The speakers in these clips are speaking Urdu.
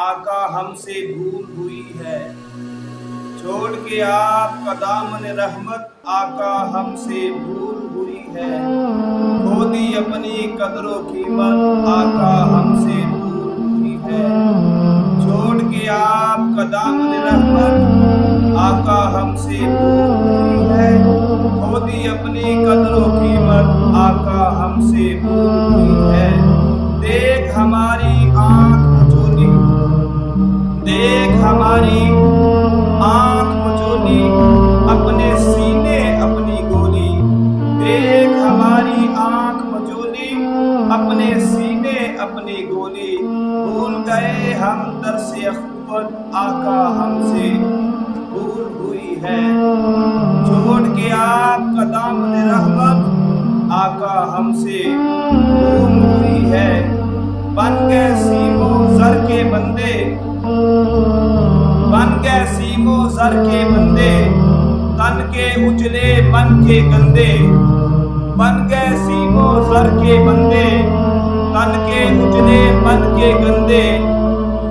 آقا ہم سے بھول ہوئی ہے، چھوڑ کے آپ کا دامن رحمت آقا ہم سے بھول ہوئی ہے، کھو دی اپنی قدر و قیمت آقا ہم سے بھول ہوئی ہے، چھوڑ کے آپ کا دامن رحمت آقا ہم سے بھول ہوئی ہے، کھو دی اپنی قدر و قیمت آقا ہم سے بھول ہوئی ہے، دیکھ ہماری آنکھ مچولی، دیکھ ہماری آنکھ مچولی، اپنے سینے اپنی گولی، دیکھ ہماری آنکھ مچولی، اپنے سینے اپنی گولی، بھول گئے ہم درس اخوت آقا ہم سے بھول ہوئی ہے، چھوڑ کے آپ کا دامن رحمت آقا ہم سے بھول ہوئی ہے، بن گئے سیم و زر کے بندے، بن گئے سیم و زر کے بندے، تن کے اجلے من کے گندے، بن گئے سیم و زر کے بندے، تن کے اجلے من کے گندے،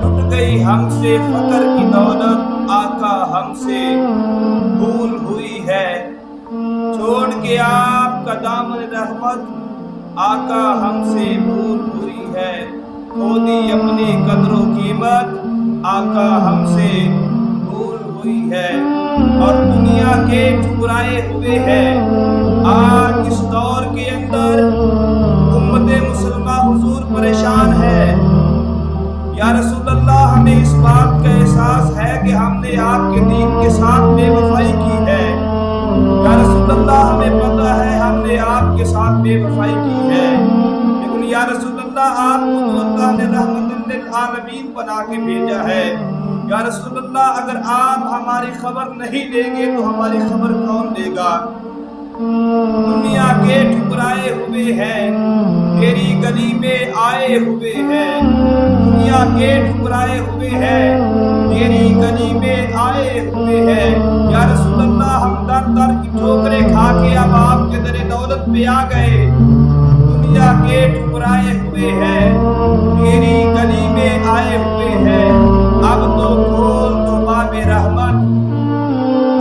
لٹ گئی ہم سے فقر کی دولت آقا ہم سے بھول ہوئی ہے، چھوڑ کے آپ کا دامن رحمت آقا ہم سے بھول ہوئی ہے، کھو دی اپنی قدر و قیمت آقا ہم سے بھول ہوئی ہے، اور دنیا کے ٹھکرائے ہوئے ہیں آج اس دور کے اندر امت مسلمہ حضور پریشان ہے، یا رسول اللہ ہمیں اس بات کا احساس ہے کہ ہم نے آپ کے دین کے ساتھ بے وفائی کی ہے، یا رسول اللہ ہمیں پتہ ہے ہم نے آپ کے ساتھ بے وفائی کی ہے، لیکن یا رسول اللہ آپ کو تو اللہ نے رحمت للعالمین بنا کے بھیجا ہے، یا رسول اللہ اگر آپ ہماری خبر نہیں لیں گے تو ہماری خبر کون لے گا، دنیا کے ٹھکرائے ہوئے ہیں تیری گلی میں آئے ہوئے ہیں، دنیا کے ٹھکرائے ہوئے ہیں تیری گلی میں آئے ہوئے ہیں، یا رسول اللہ ہم در در کی ٹھوکریں کھا کے اب آپ کے در دولت پہ آ گئے، دنیا کے ٹھکرائے ہوئے ہیں تیری گلی میں آئے ہوئے ہیں، اب تو کھول دو باب رحمت،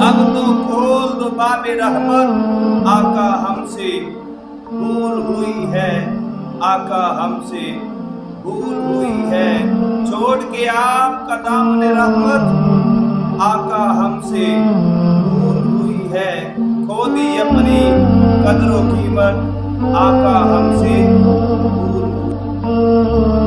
اب تو کھول دو باب رحمت آقا ہم سے بھول ہوئی ہے، آقا ہم سے بھول ہوئی ہے، چھوڑ کے آپ کا دامن رحمت آقا ہم سے بھول ہوئی ہے، کھو دی اپنی قدر و قیمت آقا ہم سے بھول ہوئی ہے۔